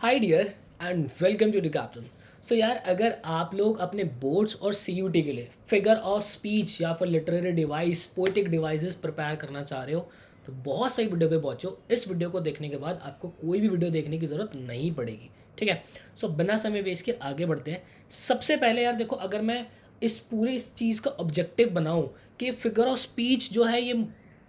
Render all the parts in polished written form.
Hi dear and welcome to the captain. So यार, अगर आप लोग अपने बोर्ड्स और सीयूटी के लिए फिगर ऑफ स्पीच या फिर literary device poetic devices prepare करना चाह रहे हो तो बहुत सही वीडियो पे पहुंचो। इस वीडियो को देखने के बाद आपको कोई भी वीडियो देखने की ज़रूरत नहीं पड़ेगी। ठीक है। सो बिना समय वेस्ट के आगे बढ़ते हैं। सबसे पहले यार देखो, अगर मैं इस चीज़ का ऑब्जेक्टिव बनाऊं कि फिगर ऑफ स्पीच जो है ये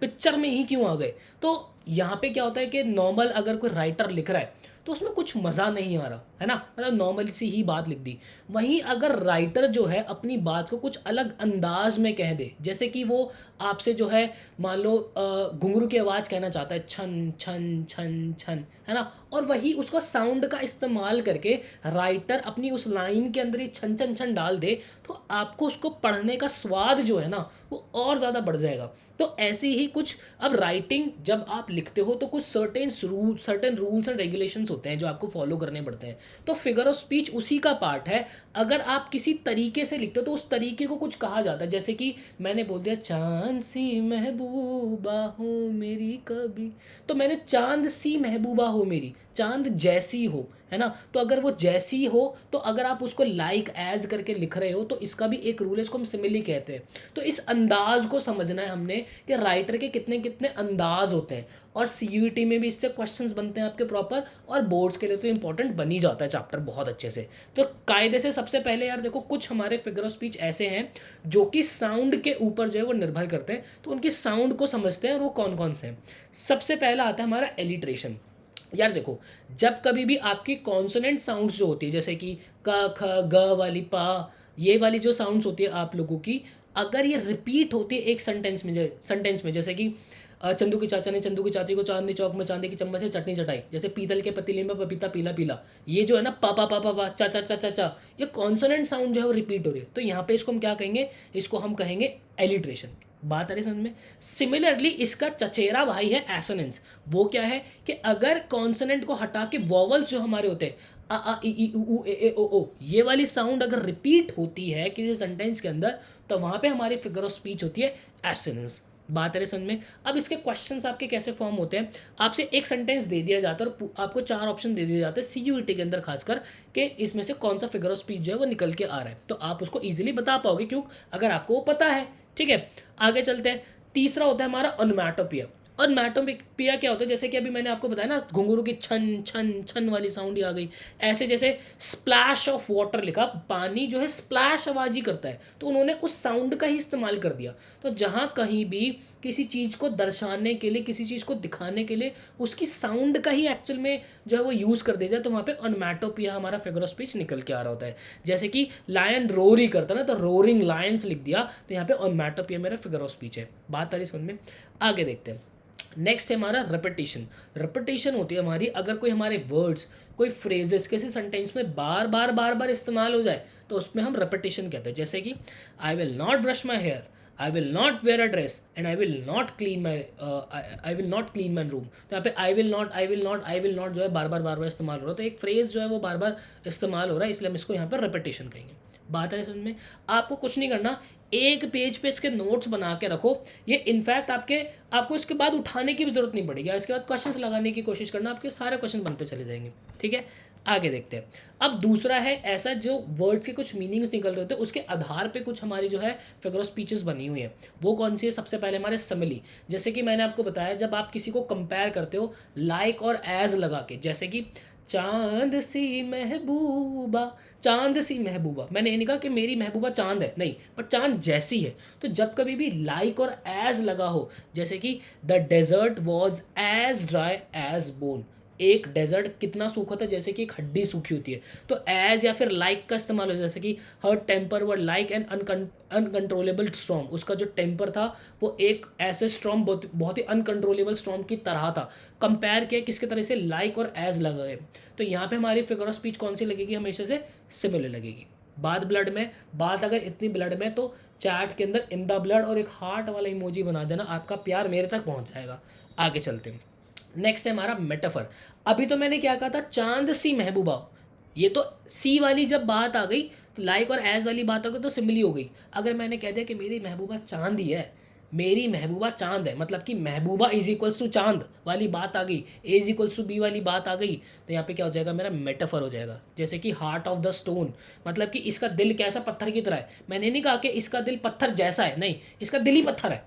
पिक्चर में ही क्यों आ गए, तो यहाँ पे क्या होता है कि नॉर्मल अगर कोई राइटर लिख रहा है तो उसमें कुछ मज़ा नहीं आ रहा है ना, मतलब नॉर्मल सी ही बात लिख दी। वहीं अगर राइटर जो है अपनी बात को कुछ अलग अंदाज में कह दे, जैसे कि वो आपसे जो है मान लो घुंघरू की आवाज़ कहना चाहता है, छन छन छन छन, है ना, और वही उसका साउंड का इस्तेमाल करके राइटर अपनी उस लाइन के अंदर ही छन छन छन डाल दे, तो आपको उसको पढ़ने का स्वाद जो है ना वो और ज़्यादा बढ़ जाएगा। तो ऐसी ही कुछ, अब राइटिंग जब आप लिखते हो तो कुछ सर्टेन रूल्स एंड रेगुलेशंस होते हैं जो आपको फॉलो करने पड़ते हैं। तो फिगर ऑफ स्पीच उसी का पार्ट है। अगर आप किसी तरीके से लिखते हो तो उस तरीके को कुछ कहा जाता है, जैसे कि मैंने बोल दिया चांद सी महबूबा हो मेरी कभी, तो मैंने चांद सी महबूबा हो मेरी, चांद जैसी हो, है ना। तो अगर वो जैसी हो तो अगर आप उसको लाइक एज करके लिख रहे हो तो इसका भी एक रूल है, इसको हम सिमिली कहते हैं। तो इस अंदाज को समझना है हमने कि राइटर के कितने कितने अंदाज होते हैं, और सीयूईटी में भी इससे क्वेश्चंस बनते हैं आपके प्रॉपर, और बोर्ड्स के लिए तो इंपॉर्टेंट बन ही जाता है चैप्टर बहुत अच्छे से। तो कायदे से सबसे पहले यार देखो, कुछ हमारे फिगर ऑफ स्पीच ऐसे हैं जो कि साउंड के ऊपर जो है वो निर्भर करते हैं, तो उनकी साउंड को समझते हैं और वो कौन कौन से हैं। सबसे पहला आता है हमारा एलिट्रेशन। यार देखो, जब कभी भी आपकी कॉन्सोनेंट साउंड्स जो होती है, जैसे कि क ख ग वाली पा, ये वाली जो साउंड्स होती है आप लोगों की, अगर ये रिपीट होती है एक सेंटेंस में जैसे कि चंदू के चाचा ने चंदू की चाची को चांदनी चौक में चांदी की चम्मच से चटनी चटाई, जैसे पीतल के पतीले में पपीता पीला पीला, ये जो है ना पा पा पा पा पा चा चा चा चा चा, ये कॉन्सोनेंट साउंड जो है वो रिपीट हो रही है, तो यहाँ पे इसको हम क्या कहेंगे, इसको हम कहेंगे एलिट्रेशन। बात आ रही समझ में। सिमिलरली इसका चचेरा भाई है एसोनेंस। वो क्या है कि अगर कॉन्सोनेंट को हटा के वॉवल्स जो हमारे होते हैं आ ई ई उ ए ओ, ये वाली साउंड अगर रिपीट होती है किसी सेंटेंस के अंदर, तो वहाँ पे हमारी फिगर ऑफ स्पीच होती है एसोनेंस। बात है समझ में। अब इसके क्वेश्चंस आपके कैसे फॉर्म होते हैं, आपसे एक सेंटेंस दे दिया जाता है और आपको चार ऑप्शन दे दिए जाते हैं सीयूईटी के अंदर खासकर, कि इसमें से कौन सा फिगर ऑफ स्पीच जो है वो निकल के आ रहा है, तो आप उसको इजीली बता पाओगे क्यों, अगर आपको वो पता है। ठीक है, आगे चलते हैं। तीसरा होता है हमारा ओनोमैटोपिया। ओनोमैटोपिया क्या होता है, जैसे कि अभी मैंने आपको बताया ना, घुंघरू की छन छन छन वाली साउंड ही आ गई। ऐसे जैसे स्प्लैश ऑफ वाटर लिखा, पानी जो है स्प्लैश आवाज़ ही करता है, तो उन्होंने उस साउंड का ही इस्तेमाल कर दिया। तो जहाँ कहीं भी किसी चीज़ को दर्शाने के लिए, किसी चीज़ को दिखाने के लिए उसकी साउंड का ही एक्चुअल में जो है वो यूज़ कर दिया जाए, तो वहाँ पे ओनोमैटोपिया हमारा फिगर ऑफ स्पीच निकल के आ रहा होता है। जैसे कि लायन रोर ही करता ना, तो रोरिंग लायंस लिख दिया, तो यहाँ पे ओनोमैटोपिया मेरा फिगर ऑफ स्पीच है। बात आ रही समझ में। आगे देखते हैं। नेक्स्ट है हमारा रिपीटिशन। रिपीटिशन होती है हमारी, अगर कोई हमारे वर्ड्स, कोई फ्रेजेस किसी सेंटेंस में बार बार बार बार इस्तेमाल हो जाए तो उसमें हम रिपीटिशन कहते हैं। जैसे कि I will not brush my hair, I will not wear a dress, and I will not clean my room. तो यहाँ पे I will not I will not I will not जो है बार बार इस्तेमाल हो रहा है, तो एक फ्रेज जो है वो बार बार इस्तेमाल हो रहा है, इसलिए हम इसको यहाँ पर रिपीटिशन कहेंगे। बात है समझ में। आपको कुछ नहीं करना, एक पेज पे इसके नोट्स बना के रखो। ये इनफैक्ट आपको इसके बाद उठाने की भी जरूरत नहीं पड़ेगी, इसके बाद क्वेश्चंस लगाने की कोशिश करना, आपके सारे क्वेश्चन बनते चले जाएंगे। ठीक है, आगे देखते हैं। अब दूसरा है ऐसा, जो वर्ड के कुछ मीनिंग्स निकल रहे होते हैं उसके आधार पे कुछ हमारी जो है फिगर ऑफ स्पीचेस बनी हुई है। वो कौन सी है, सबसे पहले हमारे समली। जैसे कि मैंने आपको बताया, जब आप किसी को कंपेयर करते हो लाइक और एज लगा के, जैसे कि चांद सी महबूबा, चांद सी महबूबा, मैंने ये नहीं कहा कि मेरी महबूबा चांद है, नहीं, पर चांद जैसी है। तो जब कभी भी लाइक और एज लगा हो, जैसे कि the desert was as dry as bone, एक डेजर्ट कितना सूखा था, जैसे कि एक हड्डी सूखी होती है, तो एज या फिर लाइक का इस्तेमाल हो, जैसे कि her temper were like an uncontrollable storm, उसका जो टेम्पर था वो एक ऐसे स्टॉर्म, बहुत ही अनकंट्रोलेबल स्टॉर्म की तरह था। कंपेयर किया किसके तरह से, लाइक और एज लगा है, तो यहाँ पे हमारी फिगर ऑफ स्पीच कौन सी लगेगी, हमेशा से सिमिलर लगेगी। बात ब्लड में, बात अगर इतनी ब्लड में, तो चैट के अंदर इन द ब्लड और एक हार्ट वाला इमोजी बना देना, आपका प्यार मेरे तक पहुँच जाएगा। आगे चलते हैं। नेक्स्ट है हमारा मेटाफर। अभी तो मैंने क्या कहा था, चांद सी महबूबा, ये तो सी वाली जब बात आ गई, तो लाइक और एज वाली बात आ गई तो सिमिली हो गई। अगर मैंने कह दिया कि मेरी महबूबा चांद ही है, मेरी महबूबा चांद है, मतलब कि महबूबा इज इक्वल्स टू चांद वाली बात आ गई, ए इज इक्वल्स टू बी वाली बात आ गई, तो यहाँ पे क्या हो जाएगा, मेरा मेटाफर हो जाएगा। जैसे कि हार्ट ऑफ द स्टोन, मतलब कि इसका दिल कैसा, पत्थर की तरह है। मैंने नहीं कहा कि इसका दिल पत्थर जैसा है, नहीं, इसका दिल ही पत्थर है।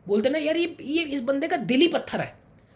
बोलते ना यार ये इस बंदे का दिल ही पत्थर है।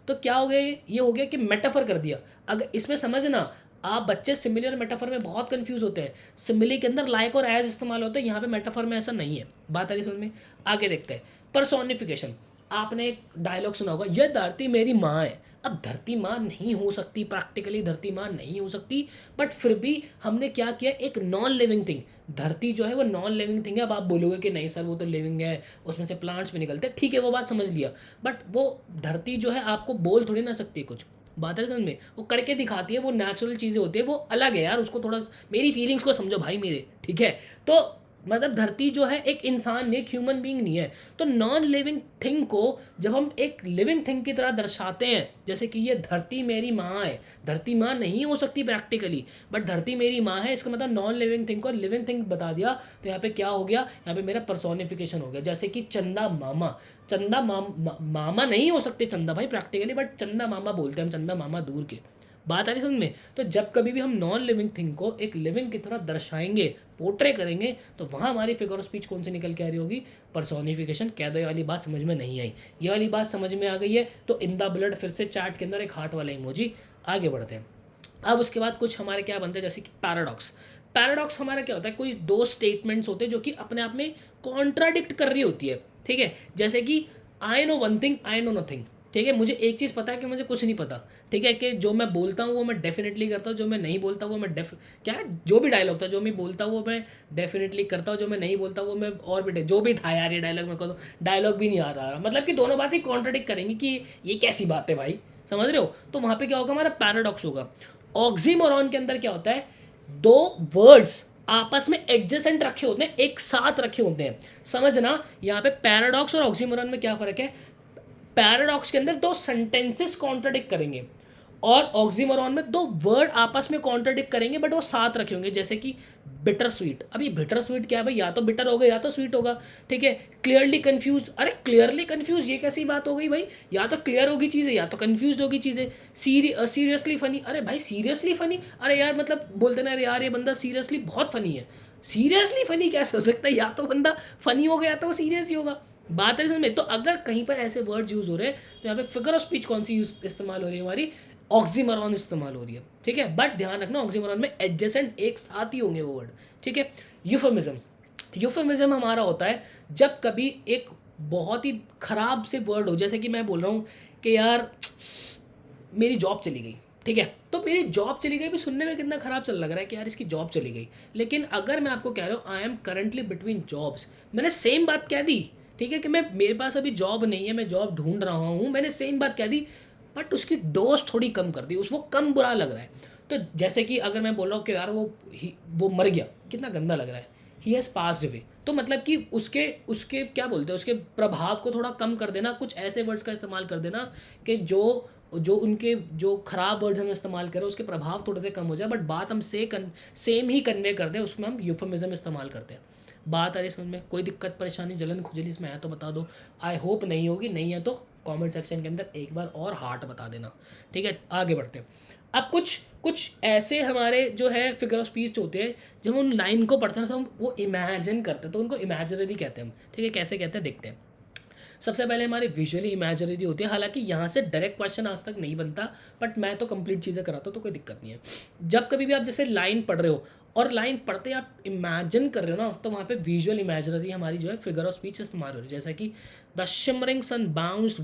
तो क्या हो गया, ये हो गया कि मेटाफर कर दिया। अगर इसमें समझना, आप बच्चे सिमिलर मेटाफर में बहुत कंफ्यूज होते हैं। सिमिली के अंदर लाइक और एज इस्तेमाल होता है, यहाँ पे मेटाफर में ऐसा नहीं है। बात आ रही समझ में? आगे देखते हैं पर्सोनिफिकेशन। आपने एक डायलॉग सुना होगा, यह धरती मेरी माँ है। अब धरती माँ नहीं हो सकती, प्रैक्टिकली धरती माँ नहीं हो सकती, बट फिर भी हमने क्या किया, एक नॉन लिविंग थिंग, धरती जो है वो नॉन लिविंग थिंग है। अब आप बोलोगे कि नहीं सर वो तो लिविंग है, उसमें से प्लांट्स भी निकलते हैं, ठीक है वो बात समझ लिया, बट वो धरती जो है आपको बोल थोड़ी ना सकती कुछ। बात है समझ में? वो करके दिखाती है, वो नेचुरल चीज़ें होती है, वो अलग है यार, उसको थोड़ा मेरी फीलिंग्स को समझो भाई मेरे, ठीक है? तो मतलब धरती जो है एक इंसान नहीं, एक ह्यूमन बीइंग नहीं है। तो नॉन लिविंग थिंग को जब हम एक लिविंग थिंग की तरह दर्शाते हैं, जैसे कि ये धरती मेरी माँ है, धरती माँ नहीं हो सकती प्रैक्टिकली, बट धरती मेरी माँ है, इसका मतलब नॉन लिविंग थिंग को लिविंग थिंग बता दिया। तो यहाँ पे क्या हो गया, यहाँ पे मेरा पर्सोनिफिकेशन हो गया। जैसे कि चंदा मामा, मामा नहीं हो सकते चंदा भाई प्रैक्टिकली, बट चंदा मामा बोलते हैं हम, चंदा मामा दूर के। बात आ रही समझ में? तो जब कभी भी हम नॉन लिविंग थिंग को एक लिविंग की तरह दर्शाएंगे, पोर्ट्रे करेंगे, तो वहाँ हमारी फिगर ऑफ स्पीच कौन सी निकल के आ रही होगी, पर्सोनिफिकेशन। कह दो ये वाली बात समझ में नहीं आई, ये वाली बात समझ में आ गई है तो इन द ब्लड फिर से चैट के अंदर एक हार्ट वाला इमोजी। आगे बढ़ते हैं। अब उसके बाद कुछ हमारे क्या बनते हैं, जैसे कि पैराडॉक्स। पैराडॉक्स हमारा क्या होता है, कोई दो स्टेटमेंट्स होते हैं जो कि अपने आप में कॉन्ट्राडिक्ट कर रही होती है, ठीक है? जैसे कि I know one thing, I know nothing, ठीक है? मुझे एक चीज़ पता है कि मुझे कुछ नहीं पता, ठीक है? कि जो मैं बोलता हूँ वो मैं डेफिनेटली करता हूँ, जो मैं नहीं बोलता वो मैं क्या है, जो भी डायलॉग था, जो मैं बोलता हूँ वो मैं डेफिनेटली करता हूँ, जो मैं नहीं बोलता वो मैं और भी जो भी था यार, ये डायलॉग मेरे को तो डायलॉग भी नहीं आ रहा, मतलब कि दोनों बातें कॉन्ट्राडिक्ट करेंगी कि ये कैसी बात है भाई, समझ रहे हो? तो वहाँ पे क्या होगा, हमारा पैराडॉक्स होगा। ऑक्सीमोरॉन के अंदर क्या होता है, दो वर्ड्स आपस में एडजेसेंट रखे होते हैं, एक साथ रखे होते हैं। समझना यहाँ पे पैराडॉक्स और ऑक्सीमोरॉन में क्या फर्क है। पैराडॉक्स के अंदर दो सेंटेंसेस कॉन्ट्राडिक्ट करेंगे, और ऑक्सीमोरॉन में दो वर्ड आपस में कॉन्ट्राडिक्ट करेंगे बट वो साथ रखे होंगे। जैसे कि बिटर स्वीट, अब ये बिटर स्वीट क्या है भाई, या तो बिटर होगा या तो स्वीट होगा, ठीक है? क्लियरली कंफ्यूज, अरे क्लियरली कंफ्यूज ये कैसी बात हो गई भाई, या तो क्लियर होगी चीज़ें या तो कंफ्यूज होगी चीज़ें। सीरियसली फनी, अरे भाई सीरियसली फनी, अरे यार मतलब बोलते ना, अरे यार ये बंदा सीरियसली बहुत फनी है। सीरियसली फनी कैसे हो सकता है, या तो बंदा फनी होगा या तो वो सीरियस ही होगा। बात है समझ में? तो अगर कहीं पर ऐसे वर्ड्स यूज़ हो रहे हैं तो यहाँ पे फिगर ऑफ स्पीच कौन सी यूज इस्तेमाल हो रही है हमारी, ऑक्सीमोरॉन इस्तेमाल हो रही है, ठीक है? बट ध्यान रखना ऑक्सीमोरॉन में एडजेसेंट एक साथ ही होंगे वो वर्ड, ठीक है? यूफेमिज्म, यूफेमिज्म हमारा होता है जब कभी एक बहुत ही खराब से वर्ड हो, जैसे कि मैं बोल रहा हूँ कि यार मेरी जॉब चली गई, ठीक है? तो मेरी जॉब चली गई भी सुनने में कितना खराब चल लग रहा है कि यार इसकी जॉब चली गई, लेकिन अगर मैं आपको कह रहा हूँ I am currently between jobs, मैंने सेम बात कह दी, ठीक है? कि मैं, मेरे पास अभी जॉब नहीं है, मैं जॉब ढूंढ रहा हूँ, मैंने सेम बात कह दी, बट उसकी डोज थोड़ी कम कर दी, उसको कम बुरा लग रहा है। तो जैसे कि अगर मैं बोल रहा हूँ कि यार वो मर गया, कितना गंदा लग रहा है, ही हैज़ पास्ड अवे, तो मतलब कि उसके उसके क्या बोलते हैं, उसके प्रभाव को थोड़ा कम कर देना, कुछ ऐसे वर्ड्स का इस्तेमाल कर देना कि जो जो उनके जो खराब वर्ड्स हम इस्तेमाल करें उसके प्रभाव थोड़े से कम हो जाए, बट बात हम सेम ही कन्वे करते हैं, उसमें हम यूफेमिज्म इस्तेमाल करते हैं। बात आ रही समझ में? कोई दिक्कत परेशानी जलन खुजली इसमें है तो बता दो, आई होप नहीं होगी, नहीं है तो कमेंट सेक्शन के अंदर एक बार और हार्ट बता देना, ठीक है? आगे बढ़ते हैं। अब कुछ कुछ ऐसे हमारे जो है फिगर ऑफ स्पीच होते हैं, जब हम उन लाइन को पढ़ते हैं तो हम वो इमेजिन करते हैं, तो उनको इमेजिनरी कहते हैं हम, ठीक है? कैसे कहते हैं देखते हैं। सबसे पहले हमारे विजुअली इमेजिनरी होती है, हालांकि यहाँ से डायरेक्ट क्वेश्चन आज तक नहीं बनता, बट मैं तो कंप्लीट चीज़ें कराता हूँ तो कोई दिक्कत नहीं है। जब कभी भी आप जैसे लाइन पढ़ रहे हो और लाइन पढ़ते आप इमेजिन कर रहे हो ना, तो वहाँ पे विजुअल इमेजिनरी हमारी जो है फिगर ऑफ स्पीच इस्तेमाल हो रही है। जैसा कि the shimmering sun bounced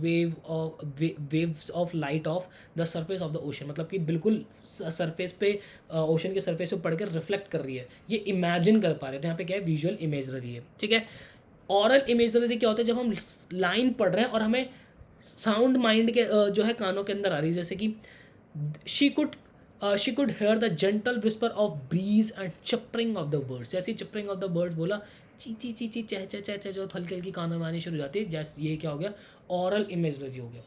waves of light off the surface of the ocean, मतलब कि बिल्कुल सरफेस पे, ओशन के सरफेस पे पढ़ कर रिफ्लेक्ट कर रही है, ये इमेजिन कर पा रहे हैं। तो यहाँ पे क्या है, विजुअल इमेजनरी है, ठीक है? ऑरल इमेजनरी क्या होता है, जब हम लाइन पढ़ रहे हैं और हमें साउंड माइंड के जो है कानों के अंदर आ रही है, जैसे कि she could she could hear the gentle whisper of breeze and chirping of the birds, जैसे चपरिंग ऑफ द बर्ड्स बोला, ची ची ची ची चह चह चह चह, जो हल्की हल्की कानों में आनी शुरू हो जाती है, जैसे ये क्या हो गया, ऑरल इमेजनरी हो गया,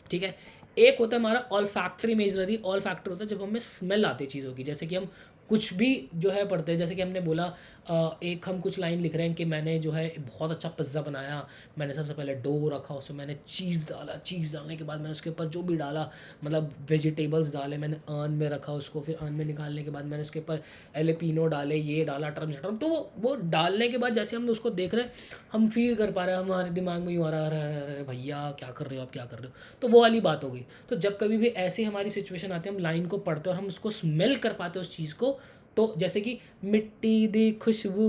ठीक है? एक होता है हमारा all factory imagery. All factor होता है जब हमें स्मेल आती है चीज़ों की, जैसे कि हम कुछ भी जो है पढ़ते हैं, जैसे कि हमने बोला एक हम कुछ लाइन लिख रहे हैं कि मैंने जो है बहुत अच्छा पिज़्ज़ा बनाया, मैंने सबसे पहले डो रखा, उसमें मैंने चीज़ डाला, चीज़ डालने के बाद मैंने उसके ऊपर जो भी डाला, मतलब वेजिटेबल्स डाले, मैंने अर्न में रखा उसको, फिर अर्न में निकालने के बाद मैंने उसके ऊपर एलेपिनो डाले, ये डाला, टर्म टर्म, तो वो डालने के बाद जैसे हम उसको देख रहे हैं, हम फील कर पा रहे हैं, हमारे दिमाग में यूँ आ रहा है, अरे अरे अरे भैया क्या कर रहे हो आप, क्या कर रहे हो, तो वो वाली बात हो गई। तो जब कभी भी ऐसी हमारी सिचुएशन आती है, हम लाइन को पढ़ते हैं और हम उसको स्मेल कर पाते हैं उस चीज़ को, तो जैसे कि मिट्टी दी खुशबू,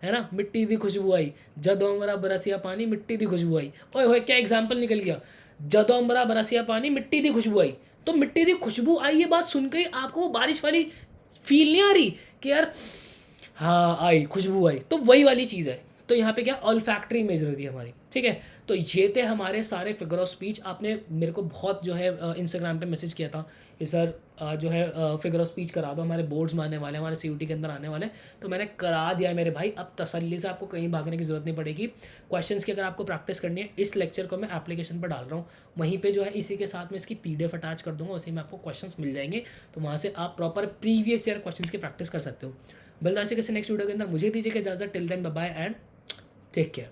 है ना, मिट्टी दी खुशबू आई, जदों अमरा बरसिया पानी मिट्टी दी खुशबू आई, ओए होए क्या एग्जाम्पल निकल गया, जदों अमरा बरसिया पानी मिट्टी दी खुशबू आई, तो मिट्टी दी खुशबू आई, ये बात सुन के ही आपको वो बारिश वाली फील नहीं आ रही कि यार हाँ आई खुशबू आई, तो वही वाली चीज़ है। तो यहाँ पे क्या ऑल फैक्ट्री इमेजरी थी हमारी, ठीक है। तो ये थे हमारे सारे फिगर ऑफ स्पीच। आपने मेरे को बहुत जो है इंस्टाग्राम पे मैसेज किया था कि सर जो है फिगर ऑफ स्पीच करा दो, हमारे बोर्ड्स में आने वाले हैं, हमारे सीयूटी के अंदर आने वाले हैं, तो मैंने करा दिया है मेरे भाई। अब तसल्ली से आपको कहीं भागने की ज़रूरत नहीं पड़ेगी। क्वेश्चंस की अगर आपको प्रैक्टिस करनी है, इस लेक्चर को मैं एप्लीकेशन पर डाल रहा हूँ, वहीं पे जो है इसी के साथ में इसकी पीडीएफ अटैच कर दूंगा, उसी में आपको क्वेश्चंस मिल जाएंगे, तो वहाँ से आप प्रॉपर प्रीवियस ईयर क्वेश्चंस की प्रैक्टिस कर सकते हो। बल्दा ऐसे किसी नेक्स्ट वीडियो के अंदर मुझे दीजिए इजाज़त। Till then bye bye and take care.